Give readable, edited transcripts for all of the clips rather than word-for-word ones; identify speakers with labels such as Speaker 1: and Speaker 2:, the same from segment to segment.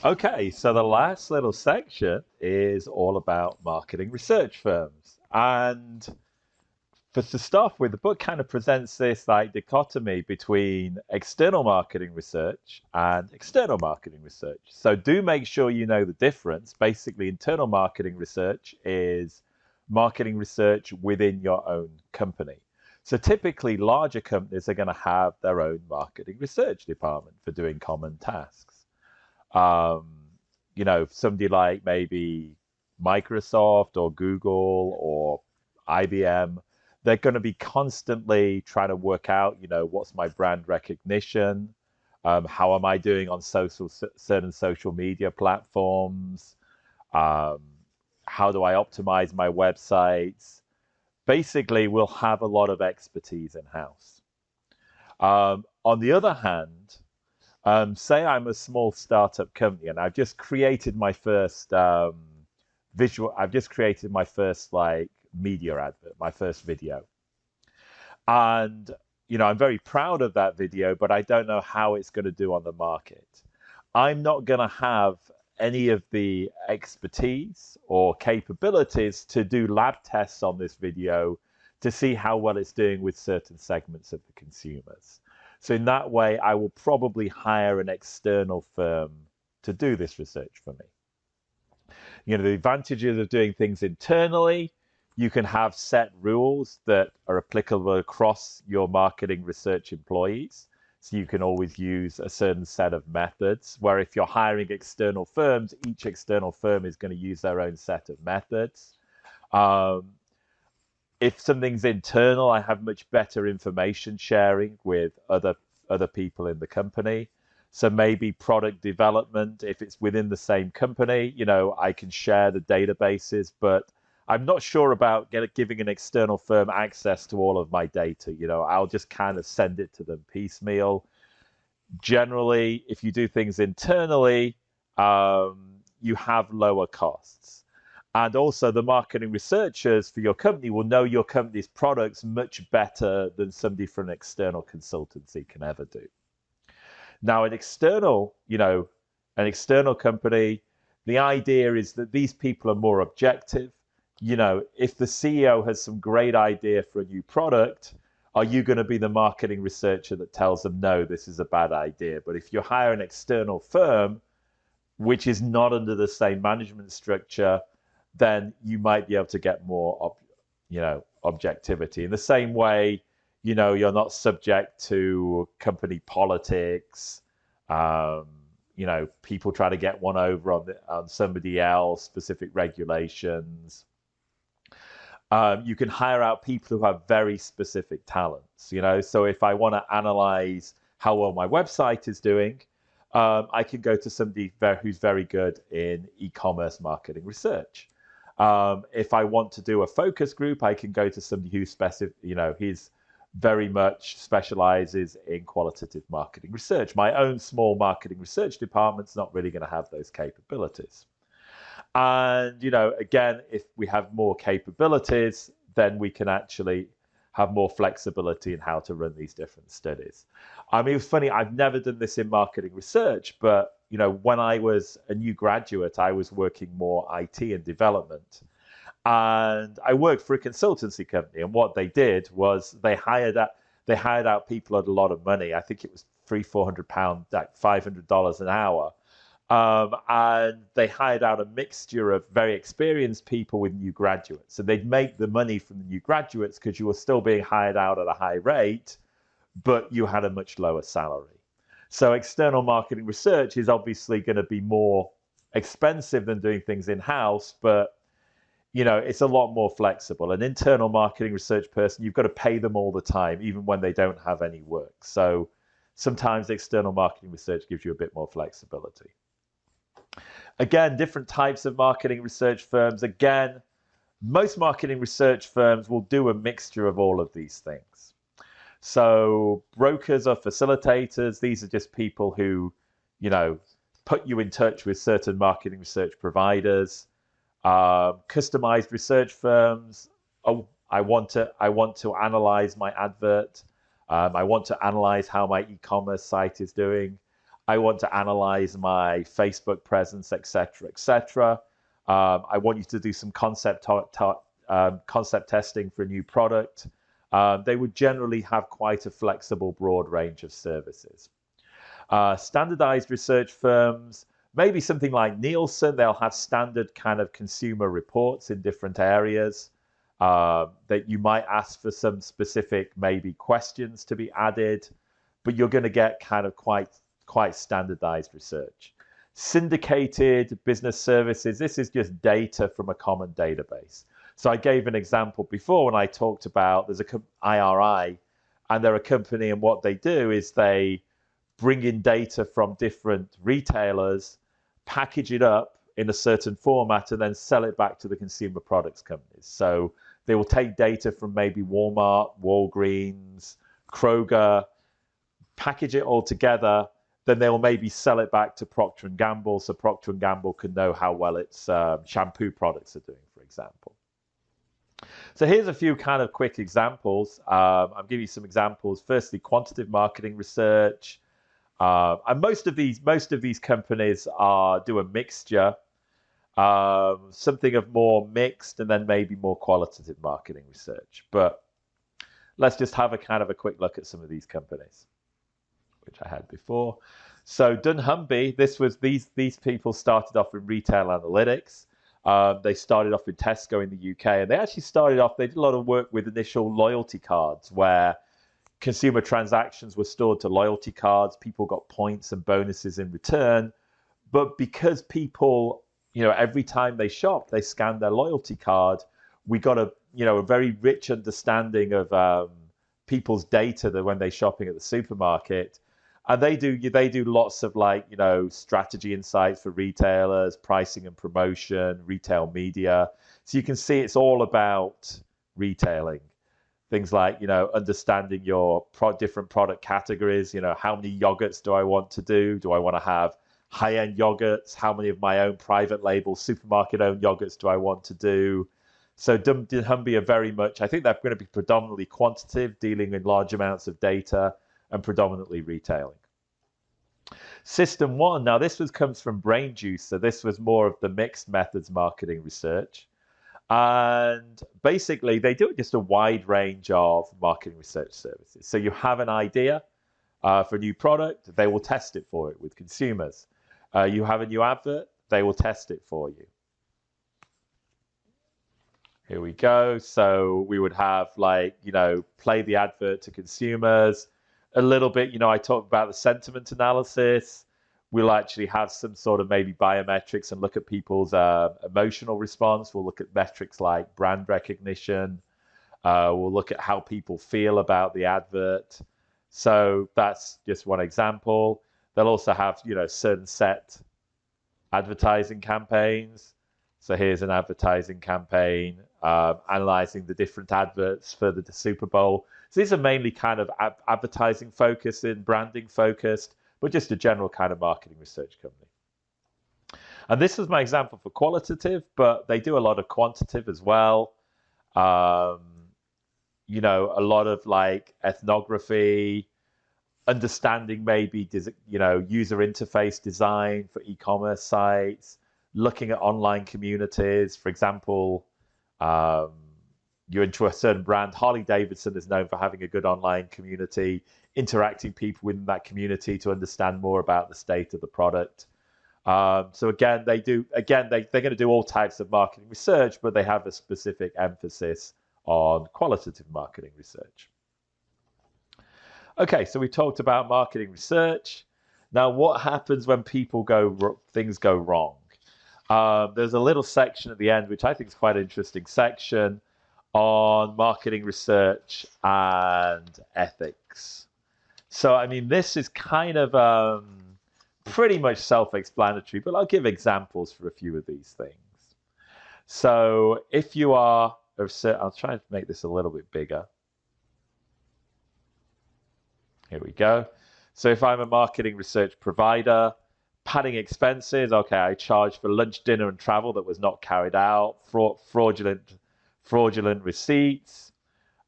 Speaker 1: Okay, so the last little section is all about marketing research firms. And for to start with, the book kind of presents this like dichotomy between external marketing research and external marketing research. So do make sure you know the difference. Basically, internal marketing research is marketing research within your own company. So typically, larger companies are going to have their own marketing research department for doing common tasks. Um, somebody like maybe Microsoft or Google or IBM, they're going to be constantly trying to work out, what's my brand recognition? How am I doing on certain social media platforms? Um, how do I optimize my websites? Basically, we'll have a lot of expertise in house. On the other hand, say I'm a small startup company and I've just created my first I've just created my first like media advert, my first video. And, I'm very proud of that video, but I don't know how it's going to do on the market. I'm not going to have any of the expertise or capabilities to do lab tests on this video to see how well it's doing with certain segments of the consumers. So in that way, I will probably hire an external firm to do this research for me. The advantages of doing things internally, you can have set rules that are applicable across your marketing research employees. So you can always use a certain set of methods, where if you're hiring external firms, each external firm is going to use their own set of methods. Um, if something's internal, I have much better information sharing with other people in the company. So maybe product development, if it's within the same company, I can share the databases, but I'm not sure about giving an external firm access to all of my data. I'll just kind of send it to them piecemeal. Generally, if you do things internally, you have lower costs. And also, the marketing researchers for your company will know your company's products much better than somebody from an external consultancy can ever do. Now, an external company, the idea is that these people are more objective. If the CEO has some great idea for a new product, are you going to be the marketing researcher that tells them, no, this is a bad idea? But if you hire an external firm, which is not under the same management structure, then you might be able to get more, objectivity. In the same way, you're not subject to company politics. Um, people try to get one over on somebody else, specific regulations. You can hire out people who have very specific talents. So if I want to analyze how well my website is doing, I can go to somebody who's very good in e-commerce marketing research. If I want to do a focus group, I can go to somebody who's he's very much specializes in qualitative marketing research. My own small marketing research department's not really going to have those capabilities. And, again, if we have more capabilities, then we can actually have more flexibility in how to run these different studies. I mean, it was funny, I've never done this in marketing research, but, when I was a new graduate, I was working more IT and development. And I worked for a consultancy company, and what they did was they hired out people at a lot of money. I think it was £400, like $500 an hour, and they hired out a mixture of very experienced people with new graduates. So they'd make the money from the new graduates because you were still being hired out at a high rate, but you had a much lower salary. So external marketing research is obviously going to be more expensive than doing things in-house, but it's a lot more flexible. An internal marketing research person, you've got to pay them all the time, even when they don't have any work. So sometimes external marketing research gives you a bit more flexibility. Again, different types of marketing research firms. Again, most marketing research firms will do a mixture of all of these things. So brokers or facilitators, these are just people who, put you in touch with certain marketing research providers. Customized research firms. Oh, I want to analyze my advert. I want to analyze how my e-commerce site is doing. I want to analyze my Facebook presence, etc., etc. I want you to do some concept testing for a new product. They would generally have quite a flexible, broad range of services. Standardized research firms, maybe something like Nielsen, they'll have standard kind of consumer reports in different areas that you might ask for some specific maybe questions to be added, but you're going to get kind of quite standardized research. Syndicated business services, this is just data from a common database. So I gave an example before when I talked about there's a IRI, and they're a company, and what they do is they bring in data from different retailers, package it up in a certain format, and then sell it back to the consumer products companies. So they will take data from maybe Walmart, Walgreens, Kroger, package it all together, then they'll maybe sell it back to Procter & Gamble, so Procter & Gamble can know how well its shampoo products are doing, for example. So here's a few kind of quick examples. I'll give you some examples. Firstly, quantitative marketing research. And most of these companies do a mixture, something of more mixed and then maybe more qualitative marketing research. But let's just have a kind of a quick look at some of these companies, which I had before. So dunnhumby, these people started off in retail analytics. They started off in Tesco in the UK, and they actually they did a lot of work with initial loyalty cards where consumer transactions were stored to loyalty cards. People got points and bonuses in return. But because people, every time they shopped, they scanned their loyalty card, we got a very rich understanding of people's data that when they're shopping at the supermarket. And they do lots of strategy insights for retailers, pricing and promotion, retail media. So you can see it's all about retailing. Things like, understanding your different product categories. How many yogurts do I want to do? Do I want to have high-end yogurts? How many of my own private label supermarket-owned yogurts do I want to do? So dunnhumby are very much, I think they're going to be predominantly quantitative, dealing in large amounts of data, and predominantly retailing. System 1, now this comes from Brain Juice, so this was more of the mixed methods marketing research. And basically, they do just a wide range of marketing research services. So you have an idea for a new product, they will test it for it with consumers. You have a new advert, they will test it for you. Here we go. So we would have play the advert to consumers. A little bit, I talked about the sentiment analysis. We'll actually have some sort of maybe biometrics and look at people's emotional response. We'll look at metrics like brand recognition. We'll look at how people feel about the advert. So that's just one example. They'll also have, certain set advertising campaigns. So here's an advertising campaign, analyzing the different adverts for the Super Bowl. So these are mainly kind of advertising focused and branding focused, but just a general kind of marketing research company. And this is my example for qualitative, but they do a lot of quantitative as well. A lot of ethnography, understanding maybe, user interface design for e-commerce sites, looking at online communities. For example, you're into a certain brand. Harley Davidson is known for having a good online community, interacting people within that community to understand more about the state of the product. So again, they're going to do all types of marketing research, but they have a specific emphasis on qualitative marketing research. Okay, so we talked about marketing research. Now, what happens when things go wrong? There's a little section at the end, which I think is quite an interesting section, on marketing research and ethics. So, I mean, this is kind of pretty much self-explanatory, but I'll give examples for a few of these things. So if you are, I'll try to make this a little bit bigger. Here we go. So if I'm a marketing research provider, padding expenses, okay, I charge for lunch, dinner, and travel that was not carried out, fraudulent receipts,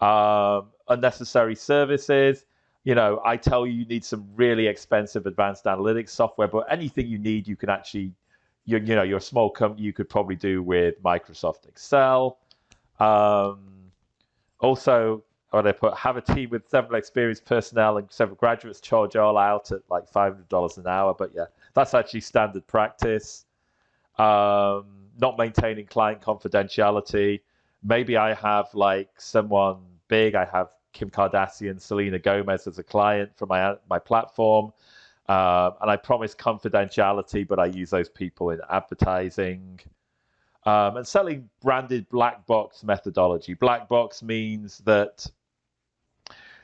Speaker 1: unnecessary services. You know, I tell you, you need some really expensive advanced analytics software, but anything you need, you can actually, you know, you're a small company, you could probably do with Microsoft Excel. Also, when I put have a team with several experienced personnel and several graduates, charge all out at like $500 an hour. But yeah, that's actually standard practice. Not maintaining client confidentiality. Maybe I have like someone big. I have Kim Kardashian, Selena Gomez as a client for my platform. And I promise confidentiality, but I use those people in advertising. And selling branded black box methodology. Black box means that,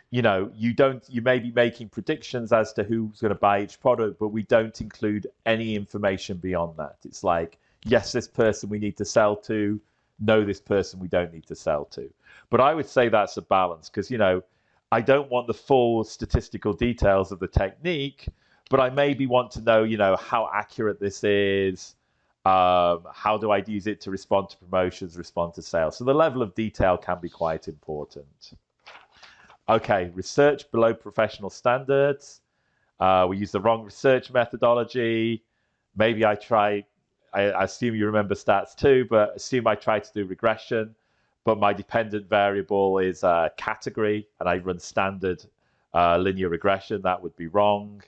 Speaker 1: you know, you may be making predictions as to who's going to buy each product, but we don't include any information beyond that. It's like, yes, this person we need to sell to, no, this person we don't need to sell to. But I would say that's a balance because, you know, I don't want the full statistical details of the technique, but I maybe want to know, you know, how accurate this is. How do I use it to respond to promotions, respond to sales? So the level of detail can be quite important. Okay, research below professional standards. We use the wrong research methodology. Maybe I assume you remember stats too, but assume I try to do regression, but my dependent variable is category, and I run standard linear regression. That would be wrong.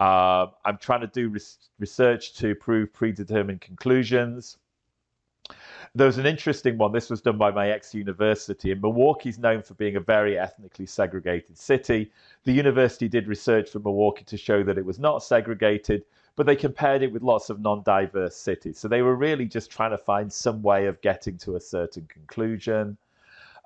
Speaker 1: I'm trying to do research to prove predetermined conclusions. There was an interesting one. This was done by my ex-university, and Milwaukee's known for being a very ethnically segregated city. The university did research for Milwaukee to show that it was not segregated, but they compared it with lots of non-diverse cities. So they were really just trying to find some way of getting to a certain conclusion.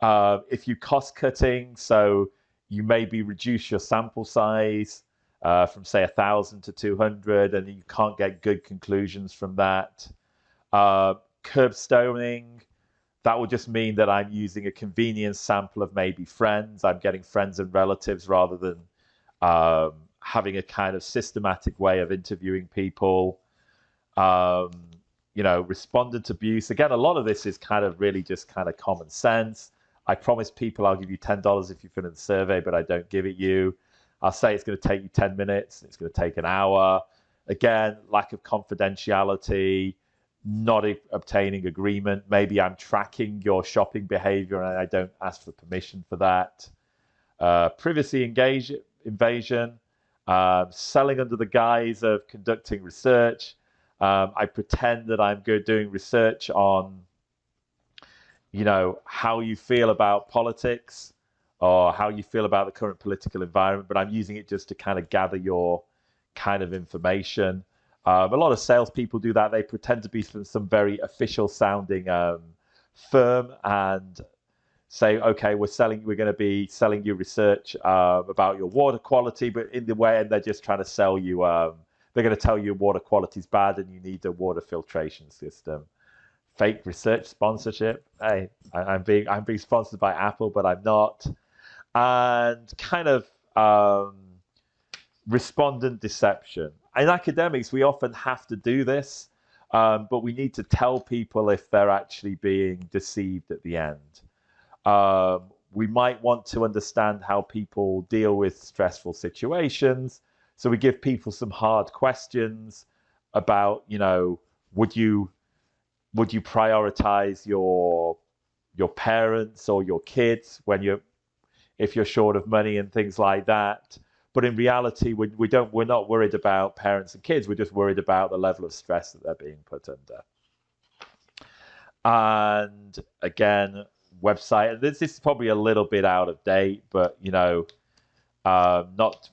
Speaker 1: If you cost cutting, so you maybe reduce your sample size, from say 1,000 to 200, and you can't get good conclusions from that. Curbstoning, that would just mean that I'm using a convenience sample of maybe friends. I'm getting friends and relatives rather than having a kind of systematic way of interviewing people. You know, respondent abuse. Again, a lot of this is kind of really just kind of common sense. I promise people I'll give you $10 if you fill in the survey, but I don't give it you. I'll say it's going to take you 10 minutes. It's going to take an hour. Again, lack of confidentiality, not obtaining agreement. Maybe I'm tracking your shopping behavior and I don't ask for permission for that. Privacy invasion, selling under the guise of conducting research. I pretend that I'm doing research on, you know, how you feel about politics, or how you feel about the current political environment, but I'm using it just to kind of gather your kind of information. A lot of salespeople do that. They pretend to be from some very official sounding firm and say, okay, we're going to be selling you research about your water quality, but in the way, and they're just trying to sell you, they're going to tell you water quality is bad and you need a water filtration system. Fake research sponsorship. Hey, I'm being sponsored by Apple, but I'm not. And kind of respondent deception. In academics, we often have to do this, but we need to tell people if they're actually being deceived at the end. We might want to understand how people deal with stressful situations. So we give people some hard questions about, you know, would you prioritize your parents or your kids if you're short of money and things like that. But in reality, we're not worried about parents and kids. We're just worried about the level of stress that they're being put under. And again, website. This is probably a little bit out of date, but you know, not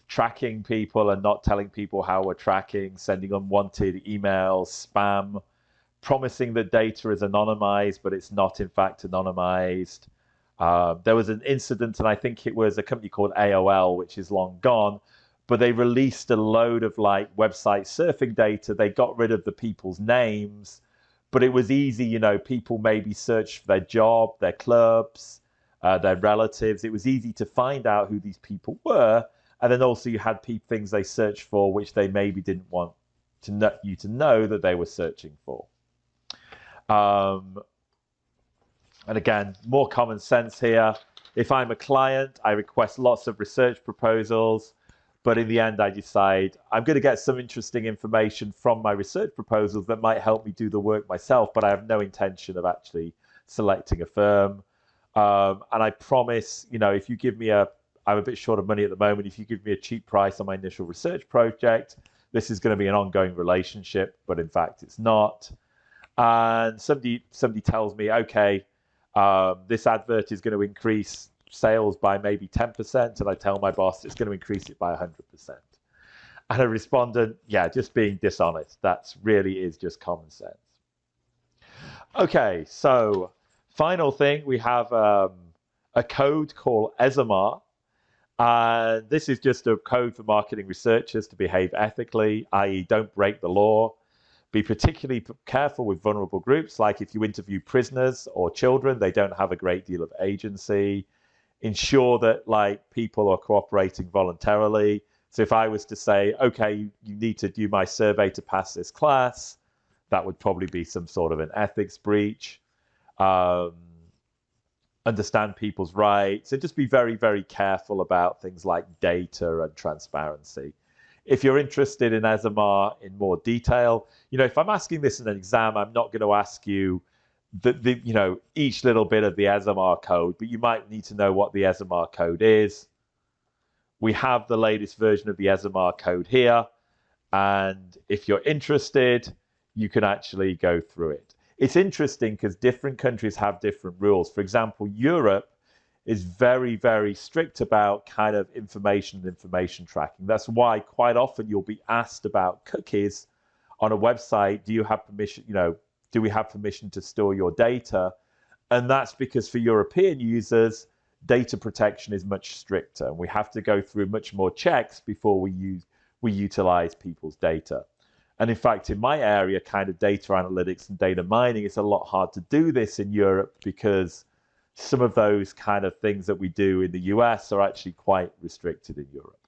Speaker 1: tracking people and not telling people how we're tracking, sending unwanted emails, spam, promising that data is anonymized, but it's not in fact anonymized. There was an incident, and I think it was a company called AOL, which is long gone, but they released a load of like website surfing data. They got rid of the people's names, but it was easy, you know, people maybe searched for their job, their clubs, their relatives. It was easy to find out who these people were. And then also you had things they searched for, which they maybe didn't want you to know that they were searching for. And again, more common sense here. If I'm a client, I request lots of research proposals, but in the end, I decide I'm going to get some interesting information from my research proposals that might help me do the work myself, but I have no intention of actually selecting a firm. And I promise, if you give me I'm a bit short of money at the moment. If you give me a cheap price on my initial research project, this is going to be an ongoing relationship, but in fact, it's not. And somebody tells me, okay, this advert is going to increase sales by maybe 10%, and I tell my boss it's going to increase it by 100%. And a respondent, yeah, just being dishonest. That really is just common sense. Okay, so final thing, we have a code called ESMAR. And this is just a code for marketing researchers to behave ethically, i.e. don't break the law. Be particularly careful with vulnerable groups, like if you interview prisoners or children, they don't have a great deal of agency. Ensure that people are cooperating voluntarily. So if I was to say, okay, you need to do my survey to pass this class, that would probably be some sort of an ethics breach. Understand people's rights, and just be very, very careful about things like data and transparency. If you're interested in ESMAR in more detail, if I'm asking this in an exam, I'm not going to ask you each little bit of the ESMAR code, but you might need to know what the ESMAR code is. We have the latest version of the ESMAR code here, and if you're interested, you can actually go through it. It's interesting because different countries have different rules. For example, Europe is very, very strict about kind of information tracking. That's why quite often you'll be asked about cookies on a website. Do you have permission, do we have permission to store your data? And that's because for European users, data protection is much stricter. And we have to go through much more checks before we utilize people's data. And in fact, in my area, kind of data analytics and data mining, it's a lot hard to do this in Europe because some of those kind of things that we do in the US are actually quite restricted in Europe.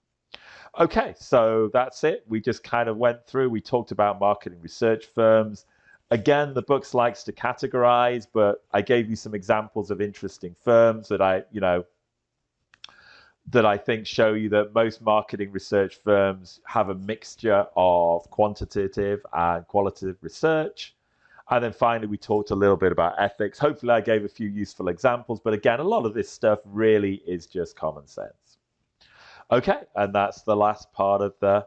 Speaker 1: Okay, so that's it. We just kind of went through, we talked about marketing research firms. Again, the book likes to categorize, but I gave you some examples of interesting firms that I think show you that most marketing research firms have a mixture of quantitative and qualitative research. And then finally, we talked a little bit about ethics. Hopefully, I gave a few useful examples. But again, a lot of this stuff really is just common sense. Okay, and that's the last part of the